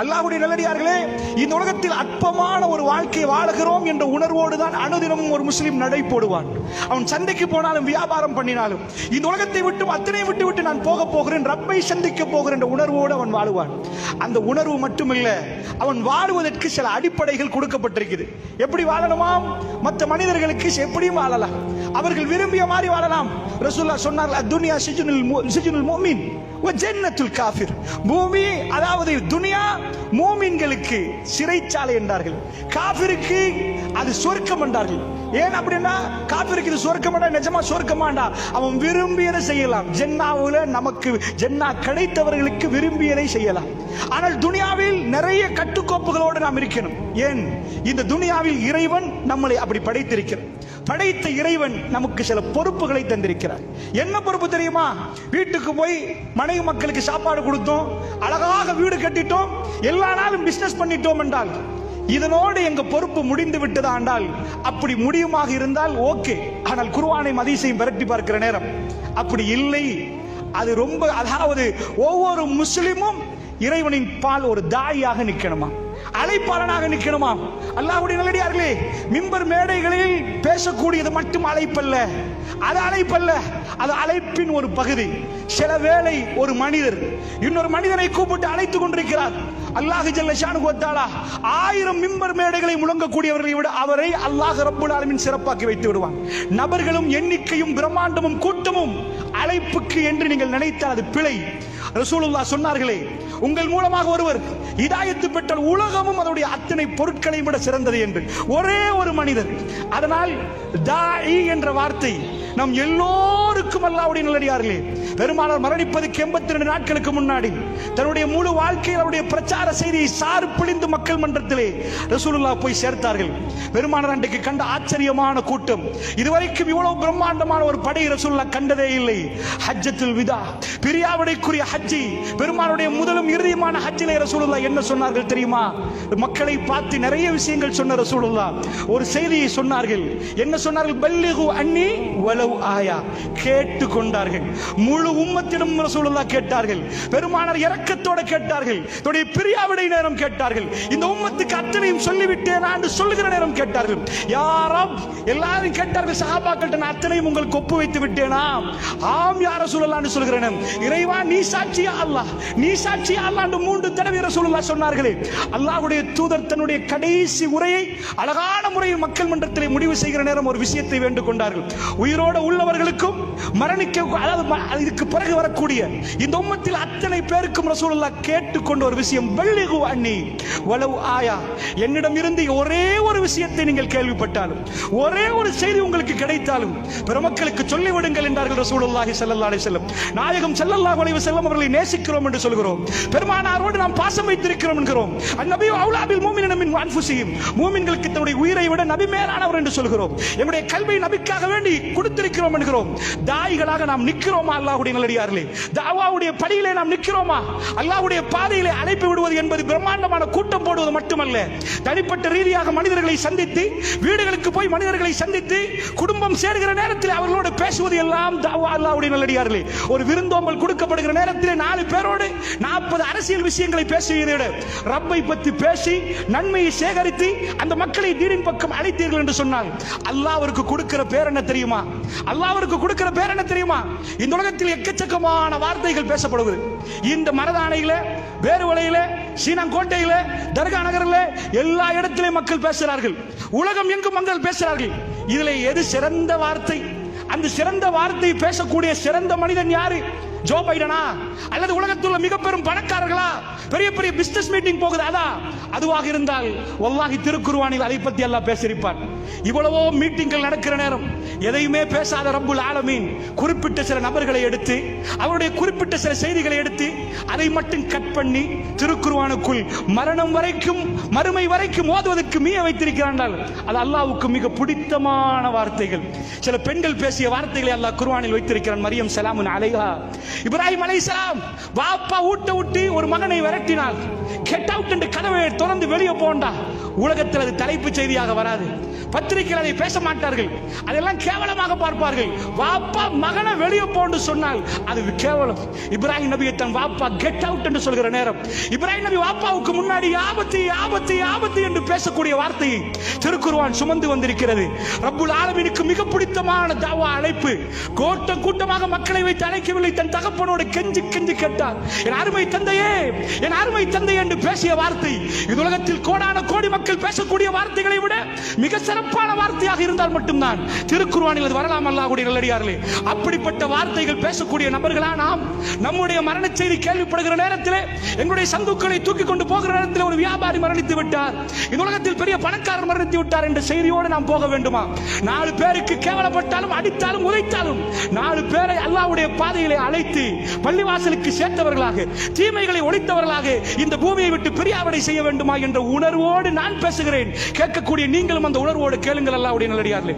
அல்லாஹ்வுடைய நல்லடியார்களே, இந்த உலகத்தில் அற்பமான ஒரு வாழ்க்கையை வாழுகிறோம் என்ற உணர்வோடு தான் அனுதினமும் ஒரு முஸ்லிம் நடை போடுவான். அவன் சந்தைக்கு போனாலும் வியாபாரம் பண்ணினாலும் இந்த உலகத்தை விட்டு அத்தனை விட்டு நான் போக போகிறேன், ரப்பை சந்திக்க போகிறேன் என்ற உணர்வோடு அவன் வாழுவான். அந்த உணர்வு மட்டுமில்ல, அவன் வாழுவதற்கு சில அடிப்படைகள் கொடுக்கப்பட்டிருக்குது. எப்படி வாழணுமாம்? மற்ற மனிதர்களுக்கு எப்படியும் வாழலாம், அவர்கள் விரும்பிய மாதிரி வாழலாம். ரசூலுல்லாஹ் சொன்னார்கள், அத்துன்யா சிஜ்னுல் முஃமின் வ ஜன்னத்துல் காஃபிர். பூமி அதாவது துனியா மூமின்களுக்கு சிறைச்சாலை என்றார்கள், காஃபிருக்கு அது சொர்க்கம் என்றார்கள். ஏன் அப்படின்னா, காஃபிருக்கு இது சொர்க்கமாடா, நிஜமா சொர்க்கமாடா, அவன் விரும்பியதை செய்யலாம். ஜன்னாவுல நமக்கு ஜன்னா கிடைத்தவர்களுக்கு விரும்பியதை செய்யலாம். ஆனால் துனியாவில் நிறைய கட்டுக்கோப்புகளோடு நாம் இருக்கணும். ஏன்? இந்த துனியாவில் இறைவன் நம்மளை அப்படி படைத்திருக்கிறார். படைத்த இறைவன் நமக்கு சில பொறுப்புகளை தந்திருக்கிறார். என்ன பொறுப்பு தெரியுமா? வீட்டுக்கு போய் மனைவி மக்களுக்கு சாப்பாடு கொடுத்தோம், அழகாக வீடு கட்டிட்டோம், எல்லா நாளும் பிசினஸ் பண்ணிட்டோம் என்றால் இதனோடு எங்க பொறுப்பு முடிந்து விட்டதா என்றால், அப்படி முடியுமாக இருந்தால் ஓகே. ஆனால் குர்ஆனை ஹதீஸையும் விரட்டி பார்க்கிற நேரம் அப்படி இல்லை. அது ரொம்ப, அதாவது ஒவ்வொரு முஸ்லிமும் இறைவனின் பால் ஒரு தாயாக நிற்கணுமா, அழைப்பாளனாக நிற்கணுமா? அல்லாஹ்வுடைய நல்லடியார்களே, மிம்பர் மேடைகளில் பேசக்கூடியது மட்டும் அழைப்பல்ல, அது அழைப்பல்ல, அது அழைப்பின் ஒரு பகுதி. சில வேளை ஒரு மனிதர் இன்னொரு மனிதனை கூப்பிட்டு அழைத்துக் கொண்டிருக்கிறார். அல்லாஹ் ஜல்ல ஷானுஹு வ தஆலா 1000 மிம்பர் மேடைகளை முழங்கக்கூடியவர்களை விட அவரை அல்லாஹ் ரப்புல் ஆலமீன் சிறப்பாக்கி வைத்து விடுவான். நபர்களும் எண்ணிக்கையும் பிரம்மாண்டமும் கூட்டமும் அழைப்புக்கு என்று நீங்கள் நினைத்தால் அது பிழை. ரசூலுல்லாஹ் சொன்னார்களே, உங்கள் மூலமாக ஒருவர் ஹிதாயத்து பெற்றால் உலகமும் அதனுடைய அத்தனை பொருட்களை விட சிறந்தது என்று. ஒரே ஒரு மனிதர். அதனால் தாஇ என்ற வார்த்தை நம் எல்லோருக்கும் அல்லாஹ்வுடைய நல்லடியார்களே, பெருமானார் மரணிப்பதற்கு 82 நாட்களுக்கு முன்னாடி தன்னுடைய முழு வாழ்க்கையில் அவருடைய பிரச்சார செய்தியை சாறு பிழிந்து மக்கள் மன்றத்திலே ரசூலுல்லாஹ் போய் சேர்த்தார்கள். பெருமானார் அன்றைக்கு கண்ட ஆச்சரியமான கூட்டம், இதுவரைக்கும் இவ்வளவு பிரம்மாண்டமான ஒரு படை ரசூலுல்லாஹ் கண்டதே இல்லை. ஹஜ்ஜத்துல் விதா, பிரியாவிடைக்குரிய ஹஜ்ஜி, பெருமானுடைய முதலும் இறுதியுமான ஹஜ்ஜிலே ரசூலுல்லாஹ் என்ன சொன்னார்கள் தெரியுமா? மக்களை பார்த்து நிறைய விஷயங்கள் சொன்ன ரசூலுல்லாஹ் ஒரு செய்தியை சொன்னார்கள். என்ன சொன்னார்கள்? பல்லிகு அன்னி வலவ் ஆயா. கேட்டு கொண்டார்கள். முழு உம்மத்திடம் ரசூலுல்லாஹ் கேட்டார்கள். பெருமானார் இரக்கத்தோட கேட்டார்கள். தன்னுடைய பிரியாவிடை நேரம் கேட்டார்கள். இந்த உம்மத்துக்கு அத்தனையும் சொல்லிவிட்டேனா என்று சொல்லுகிற நேரம் கேட்டார்கள். யா ரப், எல்லாரும் கேட்டார்கள் சஹாபாக்கள்ட்ட, நான் அத்தனையும் உங்களுக்கு ஒப்பு வைத்து விட்டேனா? ஆம் யா ரசூலுல்லாஹ் என்று சொல்கிற நேரம், இறைவா நீ சாட்சியா அல்லாஹ், நீ சாட்சியா அல்லாஹ் என்று 3 தடவை ரசூலுல்லாஹ் சொன்னார்களே. அல்லாஹ்வுடைய தூதர் தன்னுடைய கடைசி உரையை அழகான முறையில் மக்கள் மன்றத்திலே முடிவு செய்கிற நேரம் ஒரு விஷயத்தை வேண்டிக் கொண்டார்கள். உயிரோடு உள்ளவர்களுக்கும் மரணிக்க, அதாவது இதுக்கு பிறகு வரக்கூடிய இந்த உம்மத்தில் அத்தனை பேருக்கும் ரசூலுல்லாஹ் கேட்டுக்கொண்ட ஒரு விஷயம், பல்லிகு அன்னி வலவ் ஆயா. என்னிடம் இருந்து ஒரே ஒரு விஷயத்தை நீங்கள் கேள்விப்பட்டாலும், ஒரே ஒரு செய்தி உங்களுக்கு கிடைத்தாலும் பெருமக்களுக்கு சொல்லிவிடுங்கள் என்றார்கள் ரசூலுல்லாஹி ஸல்லல்லாஹு அலைஹி வஸல்லம். நாயகம் ஸல்லல்லாஹு அலைஹி வஸல்லம் அவர்களை நேசிக்கிறோம் என்று சொல்கிறோம், பெருமானாரோடு நாம் பாசம் வைத்திருக்கிறோம் என்கிறோம். அந்நபி அவுலா பில் முஃமினீன மின் அன்ஃபுஸிஹிம், மூமின்களுக்கு தன்னுடைய உயிரை விட நபி மேலானவர் என்று சொல்கிறோம். நம்முடைய கல்வியை நபிக்காக வேண்டி கொடுத்திருக்கிறோம் என்கிறோம். தாயிகளாக நாம் நிற்கிறோமா? அல்லாஹ்வுடைய நல்லடியார்களே, தாவாவுடைய படியிலே நாம் நிற்கிறோமா? அல்லாஹ்வுடைய பாதையிலே அழைப்பு விடுவது என்பது பிரம்மாண்டமான கூட்டம் போடுவது மட்டுமல்ல, தனிப்பட்ட ரீதியாக மனிதர்களை சந்தித்து, வீடுகளுக்கு போய் மனிதர்களை சந்தித்து, குடும்பம் சேர்கிற நேரத்தில் அவர்களோடு பேசுவது எல்லாம் தாவா. அல்லாஹ்வுடைய நல்லடியார்களே, ஒரு விருந்தோம்பல் கொடுக்கப்படுகிற நேரத்தில் 4 பேரோடு 40 அரசியல் விஷயங்களை பேசுவதை விட ரப்பை பற்றி பேசி நன்மையை சேகரித்து அந்த மக்களை தீனின் பக்கம் அழைத்தீர்கள் என்று சொன்னால் அல்லாஹ்வுக்கு கொடுக்கிற பேர் என்ன தெரியுமா? அல்லாஹ்வுக்கு கொடுக்கிற பேர் என்ன தெரியுமா? இந்த உலகத்தில் எக்கச்சக்கமான வார்த்தைகள் பேசப்படுவது. இந்த மரதானையில, வேறுவலையில, சீனாங்கோட்டையில, தர்கா நகரில் எல்லா இடத்திலும் மக்கள் பேசுகிறார்கள். உலகம் எங்கும் மக்கள் பேசுகிறார்கள். இதில் எது சிறந்த வார்த்தை? அந்த சிறந்த வார்த்தை பேசக்கூடிய சிறந்த மனிதன் யாரு? ஜோ பைடனா? அல்லது உலகத்தில் உள்ள மிக பெரும் பணக்காரர்களா? பெரிய பெரிய பிசினஸ் மீட்டிங் போகுது அதா? அதுவாக இருந்தால் வல்லாஹி திருக்குர்ஆனில் அதை பற்றி அல்லாஹ் பேசியிருப்பார். இவ்வளவோ மீட்டிங்கள் நடக்கிற நேரம் எதையுமே பேசாத ரப்புல் ஆலமீன் குறிப்பிட்ட சில நபர்களை எடுத்து, அவருடைய குறிப்பிட்ட சில செய்திகளை எடுத்து அதை மட்டும் கட் பண்ணி திருக்குர்ஆனுக்குள் மரணம் வரைக்கும், மறுமை வரைக்கும் ஓதுவதற்கு மீய வைத்திருக்கிறான். அது அல்லாஹ்வுக்கு மிக பிடித்தமான வார்த்தைகள். சில பெண்கள் பேசிய வார்த்தைகளை அல்லாஹ் குர்ஆனில் வைத்திருக்கிறான். மரியம் ஸலாமுன் அலைஹா. இப்ராஹிம் அலைஹிஸ்ஸலாம் வாப்பா ஊட்ட ஊட்டி ஒரு மகனை விரட்டினாள். கெட் அவுட் என்று கதவை திறந்து வெளியே போண்டா. உலகத்தில் அது தலைப்பு செய்தியாக வராது. பத்திரிகையில் அதை பேச மாட்டார்கள், அதெல்லாம் கேவலமாக பார்ப்பார்கள். வாப்பா மகனை வெளியே போன்னு சொன்னால் அது கேவலம். இப்ராஹிம் நபியை தன் வாப்பா கெட் அவுட் என்று சொல்கிற நேரம், இப்ராஹிம் நபி வாப்பாவுக்கு முன்னாடி ஆபத்து ஆபத்து ஆபத்து என்று பேசக்கூடிய வார்த்தையை திருக்குர்ஆன் சுமந்து வந்திருக்கிறது. ரப்புல் ஆலமீனுக்கு மிக பிடித்தமான தாவா அழைப்பு. கூட்டம் கூட்டமாக மக்களை வைத்து அழைக்கவில்லை, தன் தகப்பனோடு கெஞ்சி கெஞ்சி கேட்டார், என் அருமை தந்தையே, என் அருமை தந்தை என்று பேசிய வார்த்தை இந்த உலகத்தில் கோடான கோடி மக்கள் பேசக்கூடிய வார்த்தைகளை விட மிக சிறப்பான வார்த்தையாக இருந்தால் மட்டும்தான் திருக்குர்ஆனில் அது வரலாம். அல்லாஹ்வுடைய நல்லடியார்களே, அப்படிப்பட்ட வார்த்தைகள் பேசக்கூடிய நபர்களா நாம்? நம்முடைய மரண செய்தி கேள்விப்படுகிற நேரத்தில், எங்களுடைய சந்துக்களை தூக்கி கொண்டு போகிற நேரத்தில் ஒரு வியாபாரி மரணித்து விட்டார், இந்த உலகத்தில் பெரிய பணக்காரர் மரணித்து விட்டார் என்ற செய்தியோடு நாம் போக வேண்டுமா? 4 பேருக்கு கேவலப்பட்டாலும் அடித்தாலும் உதைத்தாலும் 4 பேரை அல்லாஹ்வுடைய பாதையிலே அழைத்து பள்ளிவாசலுக்கு சேர்த்தவர்களாக, தீமைகளை ஒழித்தவர்களாக இந்த பூமியை விட்டு பிரியாவிடை செய்ய வேண்டுமா என்ற உணர்வோடு நான் பேசுகிறேன். கேட்கக்கூடிய நீங்களும் அந்த உணர்வோடு கேளுங்கள். அல்லாஹ்வுடைய நல்லடியார்களே.